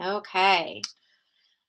Okay.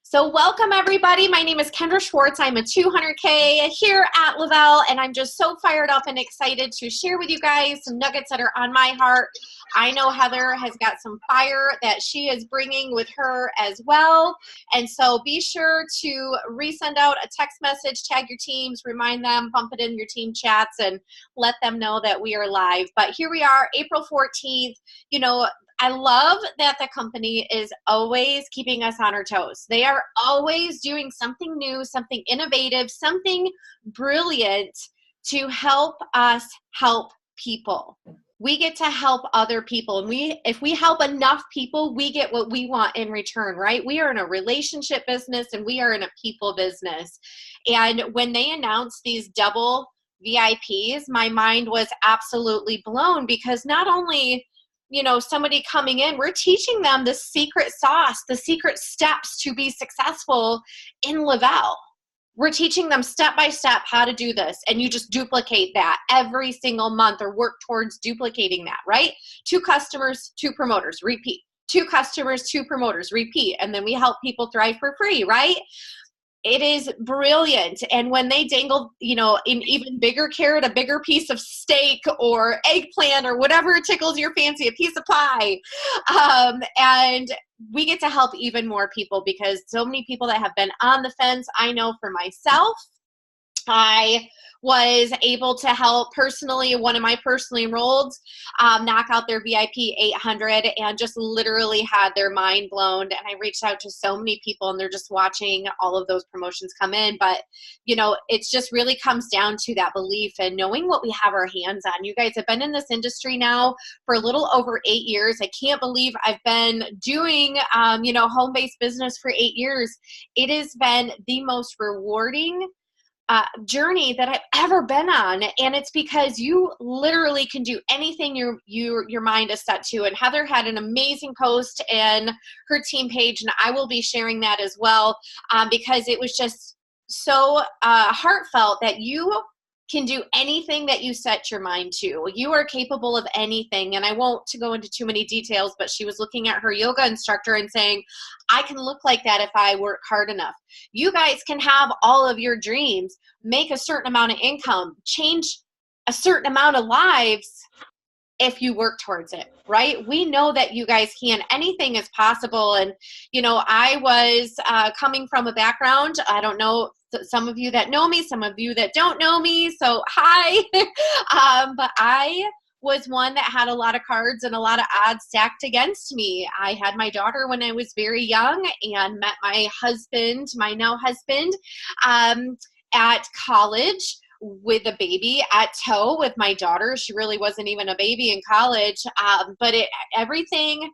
So welcome everybody. My name is Kendra Schwartz. I'm a 200K here at Lavelle, and I'm just so fired up and excited to share with you guys some nuggets that are on my heart. I know Heather has got some fire that she is bringing with her as well. And so be sure to resend out a text message, tag your teams, remind them, bump it in your team chats, and let them know that we are live. But here we are, April 14th. You know, I love that the company is always keeping us on our toes. They are always doing something new, something innovative, something brilliant to help us help people. We get to help other people, and if we help enough people, we get what we want in return, right? We are in a relationship business and we are in a people business. And when they announced these double VIPs, my mind was absolutely blown, because not only somebody coming in, we're teaching them the secret sauce, the secret steps to be successful in Lavelle. We're teaching them step by step how to do this, and you just duplicate that every single month, or work towards duplicating that, right? 2 customers, 2 promoters, repeat. 2 customers, 2 promoters, repeat. And then we help people thrive for free, right? It is brilliant. And when they dangle, an even bigger carrot, a bigger piece of steak or eggplant or whatever tickles your fancy, a piece of pie, and we get to help even more people, because so many people that have been on the fence. I know for myself, I was able to help personally, one of my personally enrolled, knock out their VIP 800, and just literally had their mind blown. And I reached out to so many people, and they're just watching all of those promotions come in. But, it's just really comes down to that belief and knowing what we have our hands on. You guys have been in this industry now for a little over 8 years. I can't believe I've been doing, home-based business for 8 years. It has been the most rewarding journey that I've ever been on, and it's because you literally can do anything your mind is set to. And Heather had an amazing post in her team page, and I will be sharing that as well, because it was just so heartfelt that you can do anything that you set your mind to. You are capable of anything. And I won't go into too many details, but she was looking at her yoga instructor and saying, I can look like that if I work hard enough. You guys can have all of your dreams, make a certain amount of income, change a certain amount of lives if you work towards it, right? We know that you guys can. Anything is possible. And, I was coming from a background, I don't know, some of you that know me, some of you that don't know me, so hi. But I was one that had a lot of cards and a lot of odds stacked against me. I had my daughter when I was very young, and met my husband, my now husband, at college, with a baby at tow with my daughter. She really wasn't even a baby in college, but everything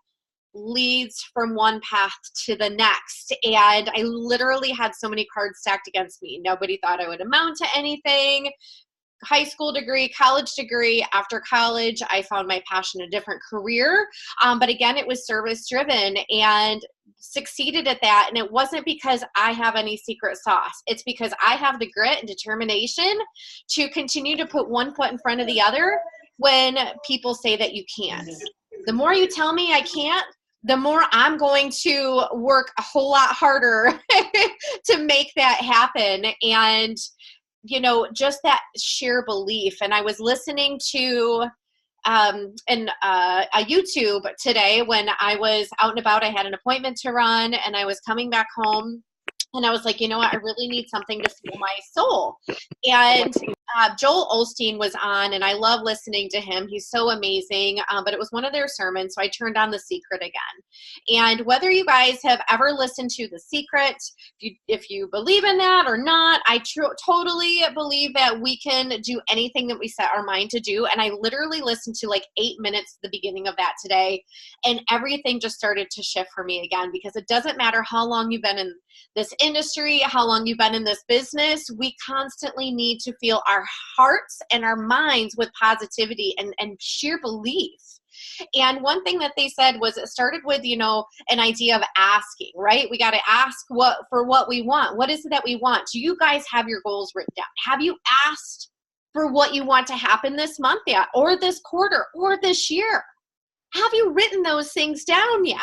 leads from one path to the next. And I literally had so many cards stacked against me. Nobody thought I would amount to anything. High school degree, college degree. After college, I found my passion, a different career. But again, it was service driven, and succeeded at that. And it wasn't because I have any secret sauce. It's because I have the grit and determination to continue to put one foot in front of the other when people say that you can't. The more you tell me I can't, the more I'm going to work a whole lot harder to make that happen. And just that sheer belief. And I was listening to a YouTube today when I was out and about. I had an appointment to run, and I was coming back home, and I was like, what? I really need something to fuel my soul. And Joel Osteen was on, and I love listening to him. He's so amazing. But it was one of their sermons, so I turned on The Secret again. And whether you guys have ever listened to The Secret, if you believe in that or not, I totally believe that we can do anything that we set our mind to do. And I literally listened to like 8 minutes at the beginning of that today, and everything just started to shift for me again, because it doesn't matter how long you've been in this industry, how long you've been in this business, we constantly need to fill our hearts and our minds with positivity and sheer belief. And one thing that they said was, it started with, an idea of asking, right? We got to ask for what we want. What is it that we want? Do you guys have your goals written down? Have you asked for what you want to happen this month yet, or this quarter, or this year? have you written those things down yet?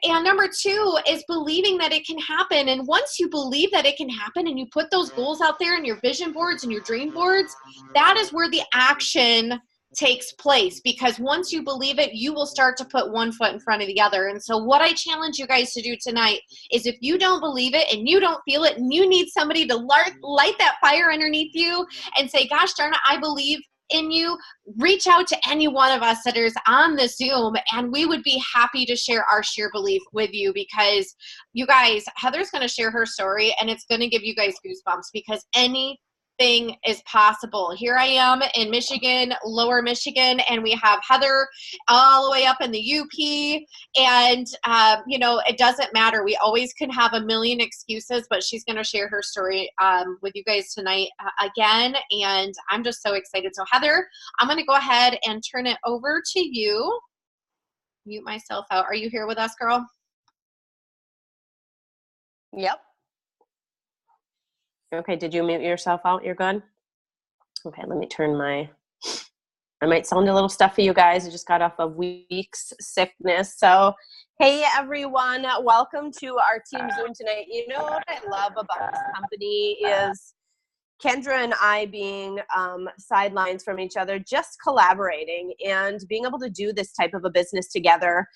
And number two is believing that it can happen. And once you believe that it can happen and you put those goals out there in your vision boards and your dream boards, that is where the action takes place, because once you believe it, you will start to put one foot in front of the other. And so what I challenge you guys to do tonight is, if you don't believe it and you don't feel it and you need somebody to light that fire underneath you and say, gosh darn it, I believe in you, reach out to any one of us that is on the Zoom, and we would be happy to share our sheer belief with you, because you guys, Heather's going to share her story and it's going to give you guys goosebumps, because anything is possible. Here I am in Michigan, Lower Michigan, and we have Heather all the way up in the UP, and you know, it doesn't matter. We always can have a million excuses, but she's going to share her story with you guys tonight again, and I'm just so excited. So Heather, I'm going to go ahead and turn it over to you. Mute myself out. Are you here with us, girl? Yep. Okay, did you mute yourself out? You're good? Okay, let me turn I might sound a little stuffy, you guys. I just got off a week's sickness. So, hey everyone, welcome to our team Zoom tonight. You know what I love about this company is Kendra and I being sidelines from each other, just collaborating and being able to do this type of a business together.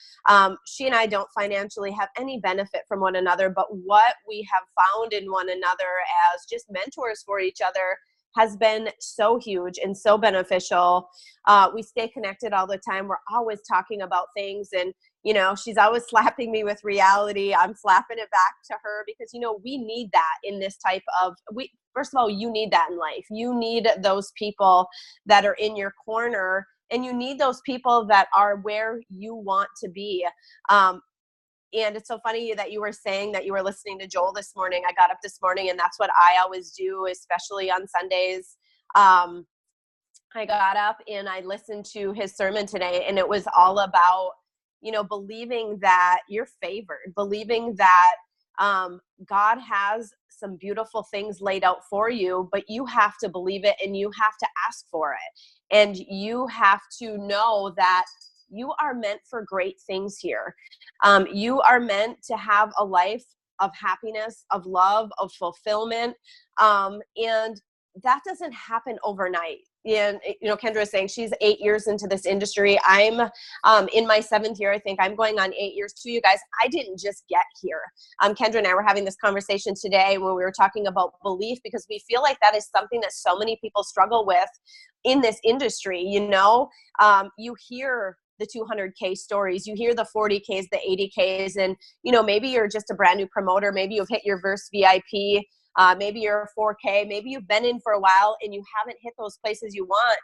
She and I don't financially have any benefit from one another, but what we have found in one another as just mentors for each other has been so huge and so beneficial. We stay connected all the time. We're always talking about things, and you know, she's always slapping me with reality. I'm slapping it back to her, because you know, we need that in this type of first of all, you need that in life. You need those people that are in your corner, and you need those people that are where you want to be. And it's so funny that you were saying that you were listening to Joel this morning. I got up this morning, and that's what I always do, especially on Sundays. I got up and I listened to his sermon today, and it was all about, you know, believing that you're favored, believing that God has some beautiful things laid out for you, but you have to believe it and you have to ask for it. And you have to know that you are meant for great things here. You are meant to have a life of happiness, of love, of fulfillment. And that doesn't happen overnight. And, you know, Kendra is saying she's 8 years into this industry. I'm in my 7th year. I think I'm going on 8 years too, you guys. I didn't just get here. Kendra and I were having this conversation today when we were talking about belief, because we feel like that is something that so many people struggle with in this industry. You know, you hear the 200K stories, you hear the 40Ks, the 80Ks, and, you know, maybe you're just a brand new promoter. Maybe you've hit your Verse VIP. Maybe you're a 4K, maybe you've been in for a while and you haven't hit those places you want.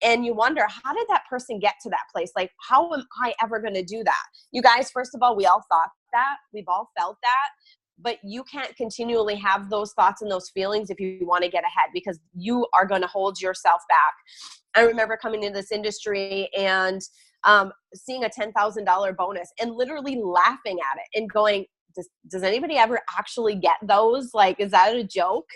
And you wonder, how did that person get to that place? Like, how am I ever going to do that? You guys, first of all, we all thought that. We've all felt that. But you can't continually have those thoughts and those feelings if you want to get ahead, because you are going to hold yourself back. I remember coming into this industry and seeing a $10,000 bonus and literally laughing at it and going, does anybody ever actually get those? Like, is that a joke?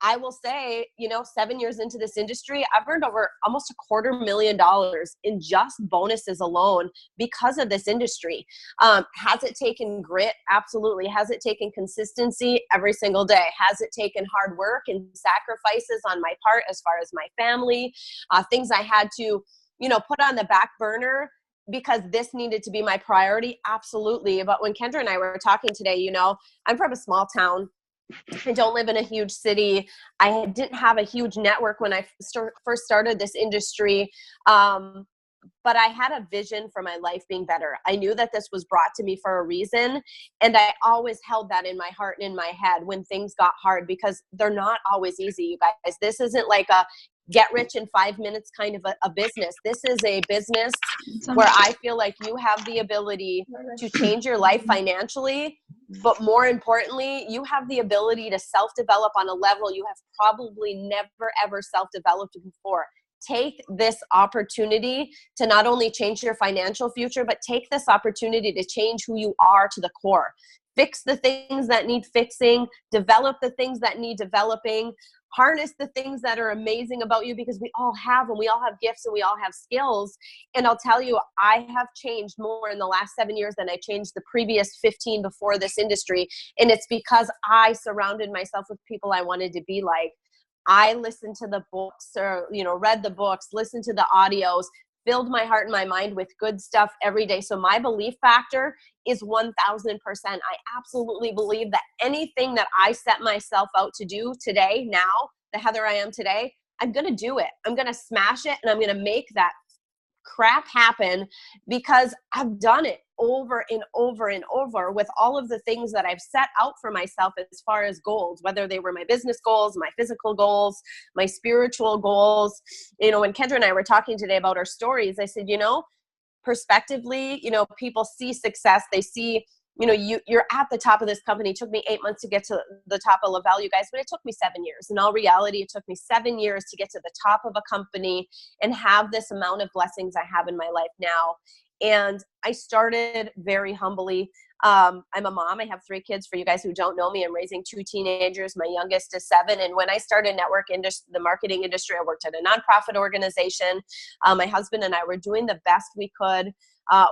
I will say, you know, 7 years into this industry, I've earned over almost $250,000 in just bonuses alone because of this industry. Has it taken grit? Absolutely. Has it taken consistency? Every single day. Has it taken hard work and sacrifices on my part as far as my family? Things I had to, you know, put on the back burner because this needed to be my priority? Absolutely. But when Kendra and I were talking today, you know, I'm from a small town. I don't live in a huge city. I didn't have a huge network when I first started this industry. But I had a vision for my life being better. I knew that this was brought to me for a reason. And I always held that in my heart and in my head when things got hard, because they're not always easy, you guys. This isn't like a get rich in 5 minutes kind of a business. This is a business where I feel like you have the ability to change your life financially, but more importantly, you have the ability to self-develop on a level you have probably never ever self-developed before. Take this opportunity to not only change your financial future, but take this opportunity to change who you are to the core. fix the things that need fixing, develop the things that need developing, harness the things that are amazing about you, because we all have them. We all have gifts and we all have skills. And I'll tell you, I have changed more in the last 7 years than I changed the previous 15 before this industry. And it's because I surrounded myself with people I wanted to be like. I listened to the books, or, read the books, listened to the audios, filled my heart and my mind with good stuff every day. So my belief factor is 1000%. I absolutely believe that anything that I set myself out to do today, now, the Heather I am today, I'm going to do it. I'm going to smash it, and I'm going to make that crap happen, because I've done it over and over and over with all of the things that I've set out for myself as far as goals, whether they were my business goals, my physical goals, my spiritual goals. When Kendra and I were talking today about our stories, I said, prospectively, people see success. They see, you're at the top of this company. It took me 8 months to get to the top of Lavelle, you guys, but it took me 7 years. In all reality, it took me 7 years to get to the top of a company and have this amount of blessings I have in my life now. And I started very humbly. I'm a mom. I have 3 kids. For you guys who don't know me, I'm raising 2 teenagers. My youngest is 7. And when I started the marketing industry, I worked at a nonprofit organization. My husband and I were doing the best we could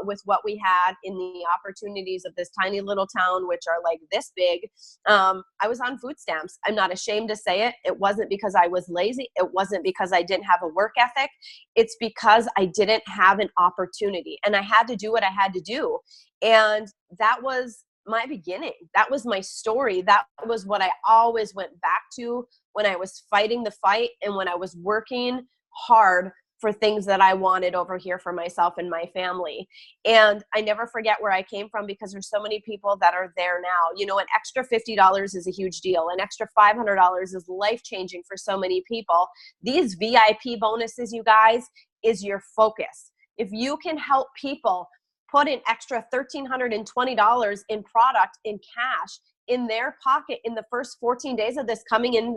with what we had in the opportunities of this tiny little town, which are like this big. I was on food stamps. I'm not ashamed to say it. It wasn't because I was lazy. It wasn't because I didn't have a work ethic. It's because I didn't have an opportunity, and I had to do what I had to do. And that was my beginning. That was my story. That was what I always went back to when I was fighting the fight and when I was working hard for things that I wanted over here for myself and my family. And I never forget where I came from, because there's so many people that are there now. An extra $50 is a huge deal. An extra $500 is life-changing for so many people. These VIP bonuses, you guys, is your focus. If you can help people put an extra $1,320 in product, in cash, in their pocket in the first 14 days of this coming in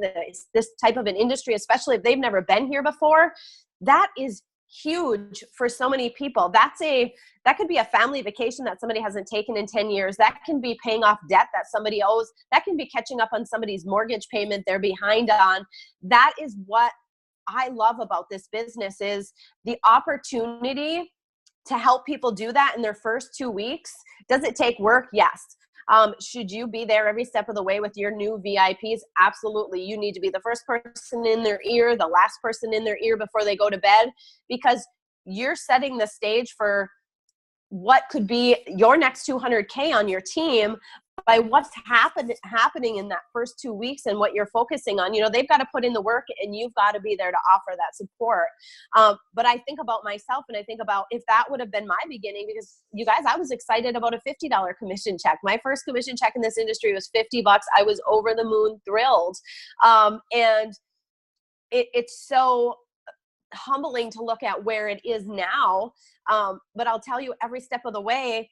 this type of an industry, especially if they've never been here before, that is huge for so many people. That could be a family vacation that somebody hasn't taken in 10 years. That can be paying off debt that somebody owes. That can be catching up on somebody's mortgage payment they're behind on. That is what I love about this business, is the opportunity to help people do that in their first 2 weeks. Does it take work? Yes. Should you be there every step of the way with your new VIPs? Absolutely. You need to be the first person in their ear, the last person in their ear before they go to bed, because you're setting the stage for what could be your next 200K on your team by what's happening in that first 2 weeks and what you're focusing on. They've got to put in the work, and you've got to be there to offer that support. But I think about myself, and I think about if that would have been my beginning, because you guys, I was excited about a $50 commission check. My first commission check in this industry was $50. I was over the moon thrilled. And it's so humbling to look at where it is now. But I'll tell you, every step of the way,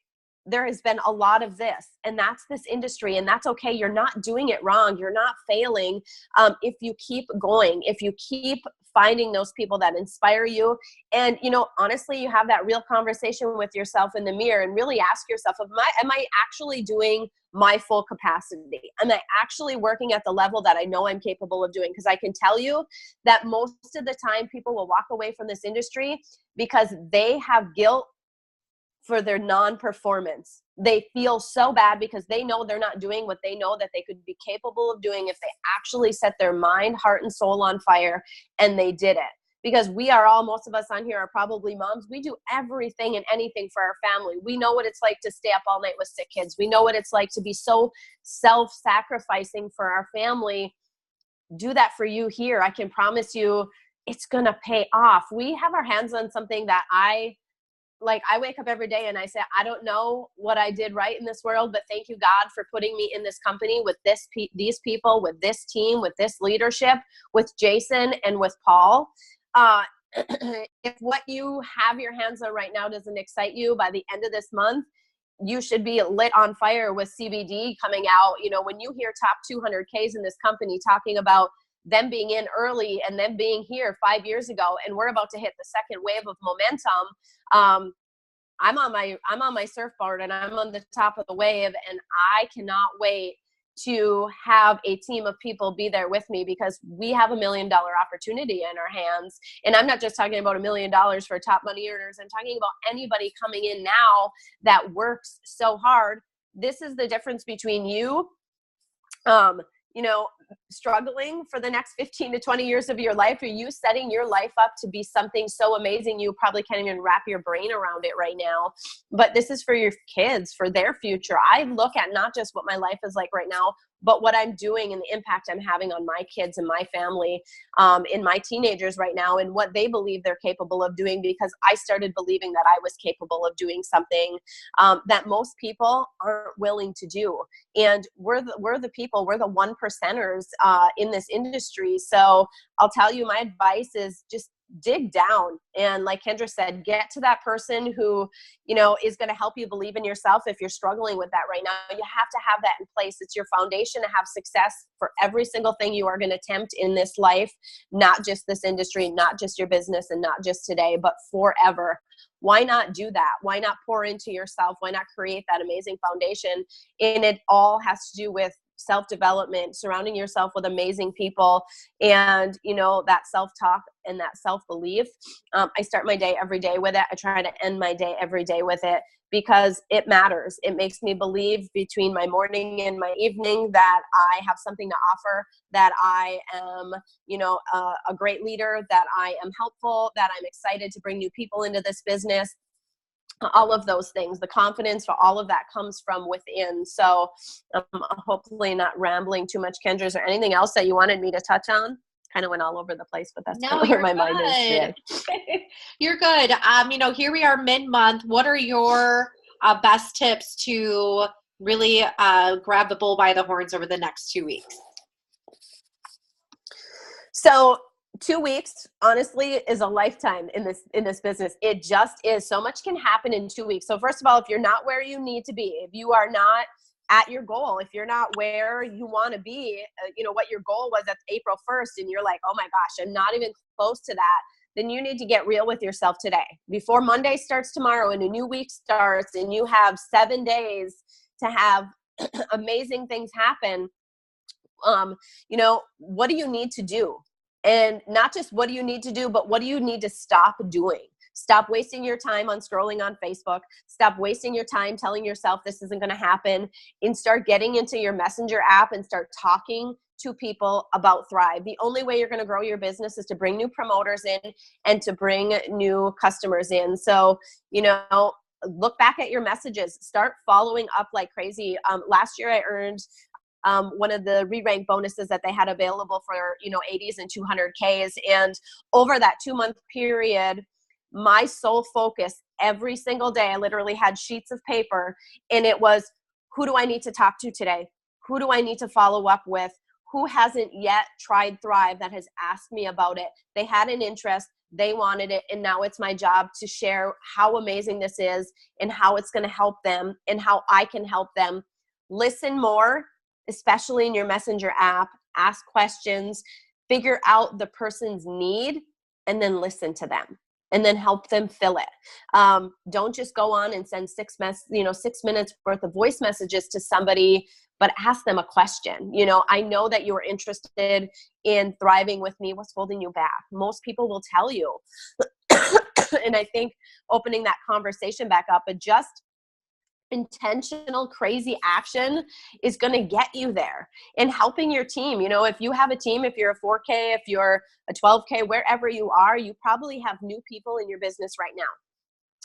there has been a lot of this, and that's this industry, and that's okay. You're not doing it wrong. You're not failing. If you keep going, if you keep finding those people that inspire you, and, honestly, you have that real conversation with yourself in the mirror and really ask yourself, am I actually doing my full capacity? Am I actually working at the level that I know I'm capable of doing? Because I can tell you that most of the time people will walk away from this industry because they have guilt for their non-performance. They feel so bad because they know they're not doing what they know that they could be capable of doing if they actually set their mind, heart, and soul on fire, and they did it. Because most of us on here are probably moms. We do everything and anything for our family. We know what it's like to stay up all night with sick kids. We know what it's like to be so self-sacrificing for our family. Do that for you here. I can promise you it's going to pay off. We have our hands on something that I wake up every day and I say, I don't know what I did right in this world, but thank you, God, for putting me in this company with these people, with this team, with this leadership, with Jason and with Paul. If what you have your hands on right now doesn't excite you, by the end of this month, you should be lit on fire with CBD coming out. When you hear top 200Ks in this company talking about them being in early and them being here 5 years ago, and we're about to hit the second wave of momentum, I'm on my surfboard and I'm on the top of the wave, and I cannot wait to have a team of people be there with me, because we have $1 million opportunity in our hands. And I'm not just talking about $1 million for top money earners. I'm talking about anybody coming in now that works so hard. This is the difference between you, struggling for the next 15 to 20 years of your life, or you setting your life up to be something so amazing you probably can't even wrap your brain around it right now. But this is for your kids, for their future. I look at not just what my life is like right now, but what I'm doing and the impact I'm having on my kids and my family, in my teenagers right now, and what they believe they're capable of doing, because I started believing that I was capable of doing something that most people aren't willing to do. And we're the people, we're the 1%ers in this industry. So I'll tell you, my advice is just dig down. And like Kendra said, get to that person who, is going to help you believe in yourself. If you're struggling with that right now, you have to have that in place. It's your foundation to have success for every single thing you are going to attempt in this life, not just this industry, not just your business, and not just today, but forever. Why not do that? Why not pour into yourself? Why not create that amazing foundation? And it all has to do with self-development, surrounding yourself with amazing people, and that self-talk and that self-belief. I start my day every day with it. I try to end my day every day with it, because it matters. It makes me believe between my morning and my evening that I have something to offer, that I am, a great leader, that I am helpful, that I'm excited to bring new people into this business. All of those things, the confidence for all of that comes from within. So hopefully not rambling too much. Kendra, is there anything else that you wanted me to touch on? Kind of went all over the place, but that's kind of where my mind is today. You're good. Here we are mid-month. What are your best tips to really grab the bull by the horns over the next 2 weeks? So 2 weeks, honestly, is a lifetime in this business. It just is. So much can happen in 2 weeks. So first of all, if you're not where you need to be, if you are not at your goal, if you're not where you want to be, what your goal was at April 1st, and you're like, oh my gosh, I'm not even close to that, then you need to get real with yourself today. Before Monday starts tomorrow and a new week starts and you have 7 days to have amazing things happen, what do you need to do? And not just what do you need to do, but what do you need to stop doing? Stop wasting your time on scrolling on Facebook. Stop wasting your time telling yourself this isn't going to happen, and start getting into your Messenger app and start talking to people about Thrive. The only way you're going to grow your business is to bring new promoters in and to bring new customers in. So, look back at your messages, start following up like crazy. Last year I earned one of the re-rank bonuses that they had available for, 80s and 200Ks. And over that 2-month period, my sole focus every single day, I literally had sheets of paper, and it was, who do I need to talk to today? Who do I need to follow up with? Who hasn't yet tried Thrive that has asked me about it? They had an interest, they wanted it, and now it's my job to share how amazing this is and how it's going to help them and how I can help them. Listen more, especially in your Messenger app. Ask questions, figure out the person's need, and then listen to them, and then help them fill it. Don't just go on and send 6 minutes worth of voice messages to somebody, but ask them a question. I know that you are interested in thriving with me. What's holding you back? Most people will tell you. And I think opening that conversation back up, but just intentional, crazy action is going to get you there. And helping your team, if you have a team, if you're a 4K, if you're a 12K, wherever you are, you probably have new people in your business right now.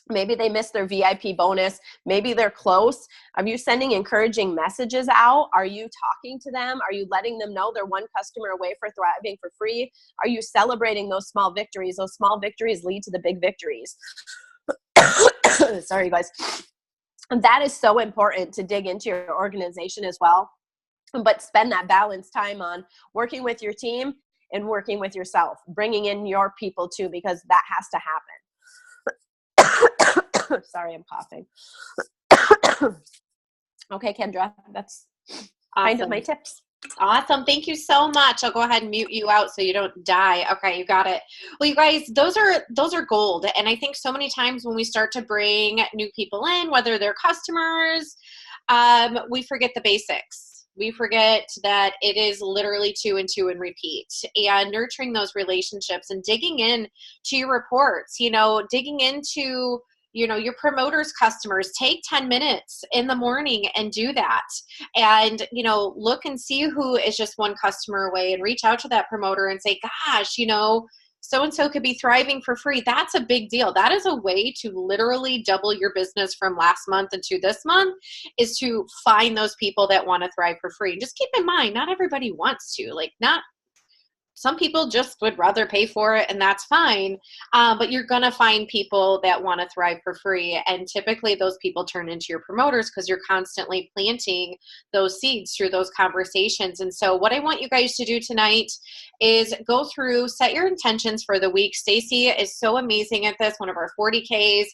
Maybe they missed their VIP bonus. Maybe they're close. Are you sending encouraging messages out? Are you talking to them? Are you letting them know they're one customer away for thriving for free? Are you celebrating those small victories? Those small victories lead to the big victories. Sorry, guys. And that is so important to dig into your organization as well. But spend that balanced time on working with your team and working with yourself, bringing in your people too, because that has to happen. Sorry, I'm coughing. Okay, Kendra, that's kind of my tips. Awesome. Thank you so much. I'll go ahead and mute you out so you don't die. Okay, you got it. Well, you guys, those are gold. And I think so many times when we start to bring new people in, whether they're customers, we forget the basics. We forget that it is literally two and two and repeat, and nurturing those relationships and digging in to your reports, digging into your promoters customers. Take 10 minutes in the morning and do that, and look and see who is just one customer away, and reach out to that promoter and say, gosh, so and so could be thriving for free. That's a big deal. That is a way to literally double your business from last month into this month, is to find those people that want to thrive for free. Just keep in mind, not everybody wants to, not some people just would rather pay for it, and that's fine. But you're going to find people that want to thrive for free. And typically those people turn into your promoters because you're constantly planting those seeds through those conversations. And so what I want you guys to do tonight is go through, set your intentions for the week. Stacy is so amazing at this, one of our 40Ks.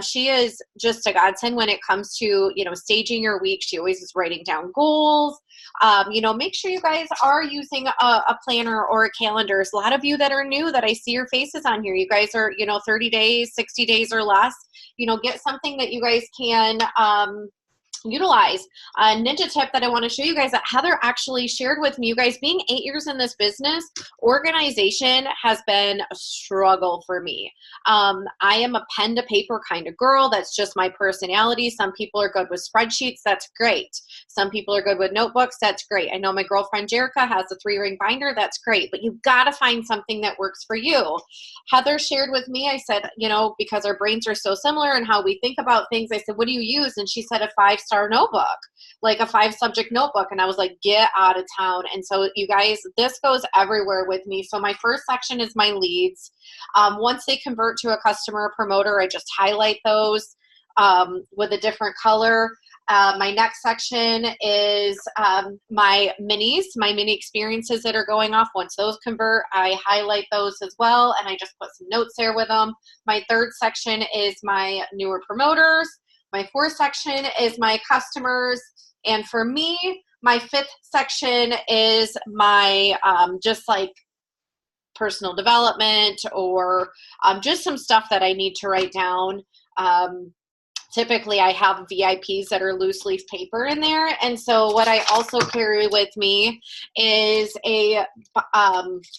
She is just a godsend when it comes to, staging your week. She always is writing down goals. Make sure you guys are using a planner or a calendar. There's a lot of you that are new that I see your faces on here. You guys are, 30 days, 60 days or less. Get something that you guys can utilize. A ninja tip that I want to show you guys that Heather actually shared with me. You guys, being 8 years in this business, organization has been a struggle for me. I am a pen to paper kind of girl. That's just my personality. Some people are good with spreadsheets. That's great. Some people are good with notebooks. That's great. I know my girlfriend Jerica has a 3-ring binder. That's great. But you've got to find something that works for you. Heather shared with me, I said, because our brains are so similar and how we think about things, I said, what do you use? And she said a 5-star notebook, like a 5-subject notebook. And I was like, get out of town. And so you guys, this goes everywhere with me. So my first section is my leads. Once they convert to a customer or promoter, I just highlight those with a different color. My next section is my minis, my mini experiences that are going off. Once those convert, I highlight those as well, and I just put some notes there with them. My third section is my newer promoters. My fourth section is my customers. And for me, my fifth section is my just like personal development, or just some stuff that I need to write down. Typically I have VIPs that are loose leaf paper in there. And so what I also carry with me is a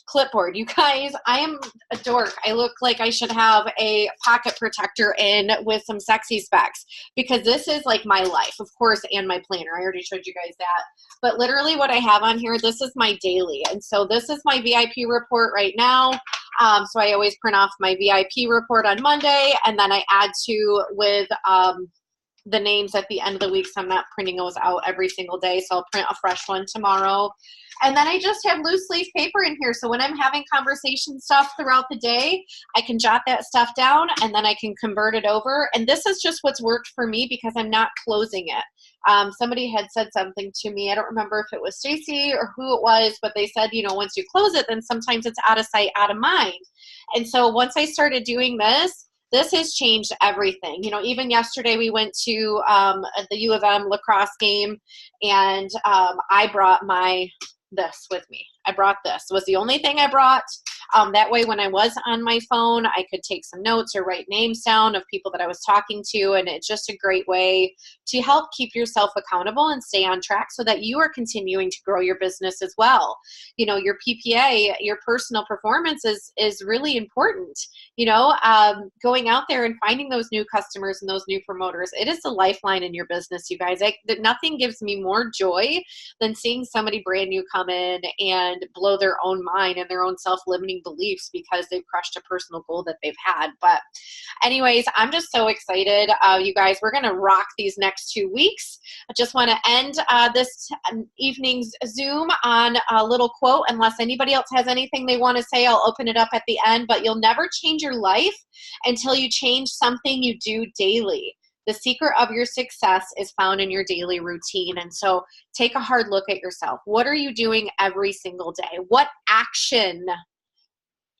clipboard. You guys, I am a dork. I look like I should have a pocket protector in with some sexy specs, because this is like my life, of course, and my planner. I already showed you guys that. But literally what I have on here, this is my daily. And so this is my VIP report right now. So I always print off my VIP report on Monday, and then I add to with the names at the end of the week, so I'm not printing those out every single day. So I'll print a fresh one tomorrow. And then I just have loose leaf paper in here. So when I'm having conversation stuff throughout the day, I can jot that stuff down, and then I can convert it over. And this is just what's worked for me because I'm not closing it. Somebody had said something to me. I don't remember if it was Stacy or who it was, but they said, once you close it, then sometimes it's out of sight, out of mind. And so once I started doing this has changed everything. Even yesterday we went to the U of M lacrosse game, and I brought this with me. I brought this. It was the only thing I brought. That way when I was on my phone, I could take some notes or write names down of people that I was talking to. And it's just a great way to help keep yourself accountable and stay on track so that you are continuing to grow your business as well. Your PPA, your personal performance is really important. Going out there and finding those new customers and those new promoters, it is the lifeline in your business, you guys. Nothing gives me more joy than seeing somebody brand new come in and blow their own mind and their own self-limiting beliefs because they've crushed a personal goal that they've had. But anyways, I'm just so excited. You guys, we're going to rock these next 2 weeks. I just want to end this evening's Zoom on a little quote. Unless anybody else has anything they want to say, I'll open it up at the end. But you'll never change your life until you change something you do daily. The secret of your success is found in your daily routine. And so take a hard look at yourself. What are you doing every single day? What action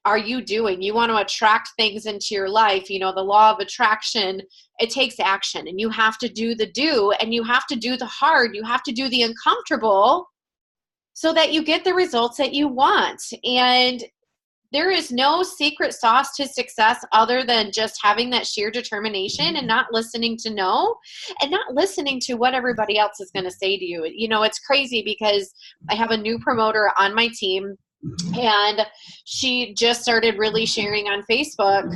are you doing? You want to attract things into your life. The law of attraction, it takes action, and you have to do the do, and you have to do the hard. You have to do the uncomfortable so that you get the results that you want. And there is no secret sauce to success other than just having that sheer determination and not listening to no, and not listening to what everybody else is going to say to you. You know, it's crazy because I have a new promoter on my team, and she just started really sharing on Facebook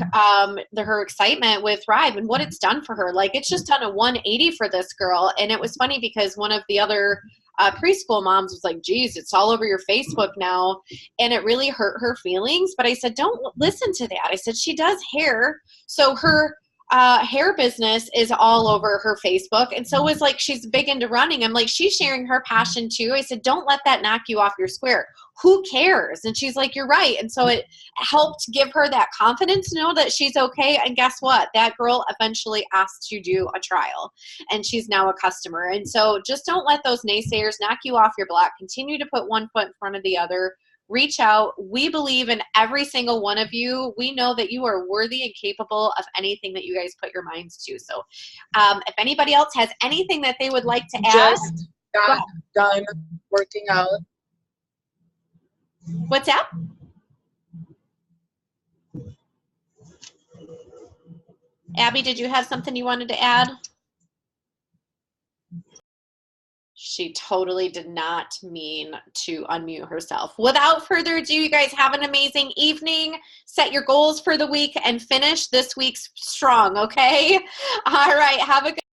her excitement with Thrive and what it's done for her. Like, it's just done a 180 for this girl. And it was funny because one of the other preschool moms was like, geez, it's all over your Facebook now. And it really hurt her feelings. But I said, don't listen to that. I said, she does hair. So her hair business is all over her Facebook. And so is like, she's big into running. I'm like, she's sharing her passion too. I said, don't let that knock you off your square. Who cares? And she's like, you're right. And so it helped give her that confidence to know that she's okay. And guess what? That girl eventually asked to do a trial, and she's now a customer. And so just don't let those naysayers knock you off your block. Continue to put one foot in front of the other. Reach out. We believe in every single one of you. We know that you are worthy and capable of anything that you guys put your minds to. So if anybody else has anything that they would like to add. Just got done working out. What's that? Abby, did you have something you wanted to add? She totally did not mean to unmute herself. Without further ado, you guys have an amazing evening. Set your goals for the week and finish this week strong, okay? All right, have a good